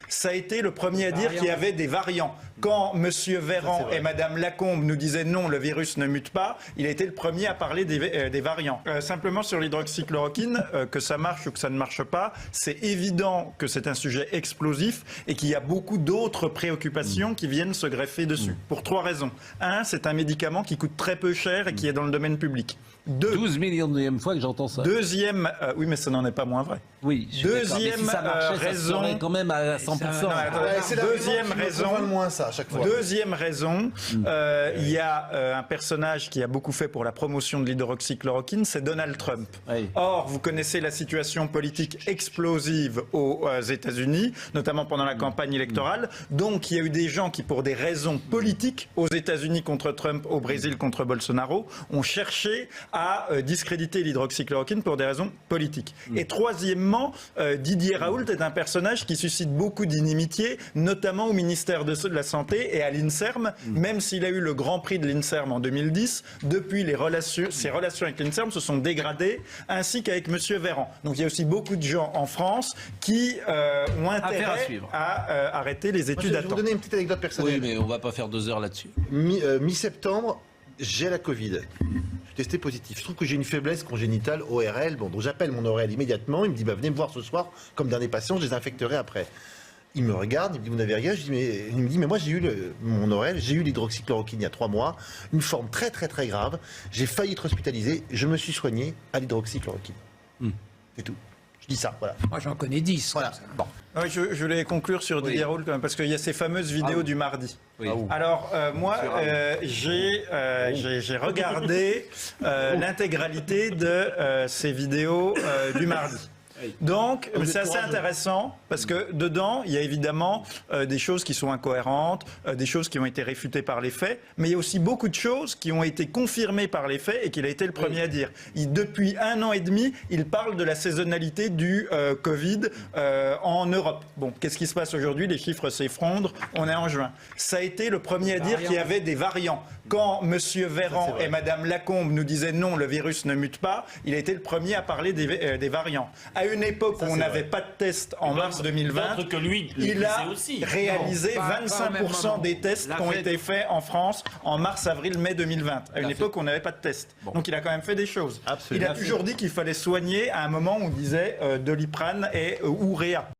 Ça a été le premier à dire qu'il y avait des variants. Quand M. Véran et Mme Lacombe nous disaient non, le virus ne mute pas, il a été le premier à parler des variants. Simplement sur l'hydroxychloroquine, que ça marche ou que ça ne marche pas, c'est évident que c'est un sujet explosif et qu'il y a beaucoup d'autres préoccupations qui viennent se greffer dessus. Pour 3 raisons. 1, c'est un médicament qui coûte très peu cher et qui est dans le domaine public. 12 millionième fois que j'entends ça. Deuxième, oui, mais ça n'en est pas moins vrai. Oui, deuxième si ça marchait, raison, ça quand même à 100%. Deuxième raison, moins ça à chaque fois. Deuxième raison, il y a un personnage qui a beaucoup fait pour la promotion de l'hydroxychloroquine, c'est Donald Trump. Oui. Or, vous connaissez la situation politique explosive aux États-Unis, notamment pendant la campagne électorale. Donc, il y a eu des gens qui, pour des raisons politiques, aux États-Unis contre Trump, au Brésil contre Bolsonaro, ont cherché à discréditer l'hydroxychloroquine pour des raisons politiques. Et troisièmement, Didier Raoult est un personnage qui suscite beaucoup d'inimitié, notamment au ministère de la Santé et à l'INSERM, même s'il a eu le grand prix de l'INSERM en 2010. Depuis, ses relations avec l'INSERM se sont dégradées, ainsi qu'avec M. Véran. Donc il y a aussi beaucoup de gens en France qui ont intérêt à arrêter les études à temps. Je vais vous donner une petite anecdote personnelle. Oui, mais on ne va pas faire 2 heures là-dessus. Mi-septembre, j'ai la Covid. Je suis testé positif. Je trouve que j'ai une faiblesse congénitale ORL. Bon, donc j'appelle mon ORL immédiatement. Il me dit venez me voir ce soir comme dernier patient, je les infecterai après. Il me regarde, il me dit vous n'avez rien. Il me dit mais moi j'ai eu mon ORL, j'ai eu l'hydroxychloroquine il y a 3 mois, une forme très très très grave. J'ai failli être hospitalisé. Je me suis soigné à l'hydroxychloroquine. C'est tout. Je dis ça, voilà. Moi, j'en connais 10. Voilà. Bon. Oui, je voulais conclure sur Didier Raoult quand même, parce qu'il y a ces fameuses vidéos du mardi. Oui. Alors, moi, j'ai regardé l'intégralité de ces vidéos du mardi. Donc, c'est assez intéressant parce que dedans, il y a évidemment des choses qui sont incohérentes, des choses qui ont été réfutées par les faits, mais il y a aussi beaucoup de choses qui ont été confirmées par les faits et qu'il a été le premier à dire. Depuis 1 an et demi, il parle de la saisonnalité du Covid en Europe. Bon, qu'est-ce qui se passe aujourd'hui? Les chiffres s'effondrent, on est en juin. Ça a été le premier à dire qu'il y avait des variants. Quand M. Véran et Mme Lacombe nous disaient non, le virus ne mute pas, il a été le premier à parler des variants. À une époque où on n'avait pas de test en mars 2020, il a réalisé 25% des tests qui ont été faits en France en mars, avril, mai 2020. À une époque où on n'avait pas de test. Donc il a quand même fait des choses. Il a toujours dit qu'il fallait soigner à un moment où on disait Doliprane ou Réa.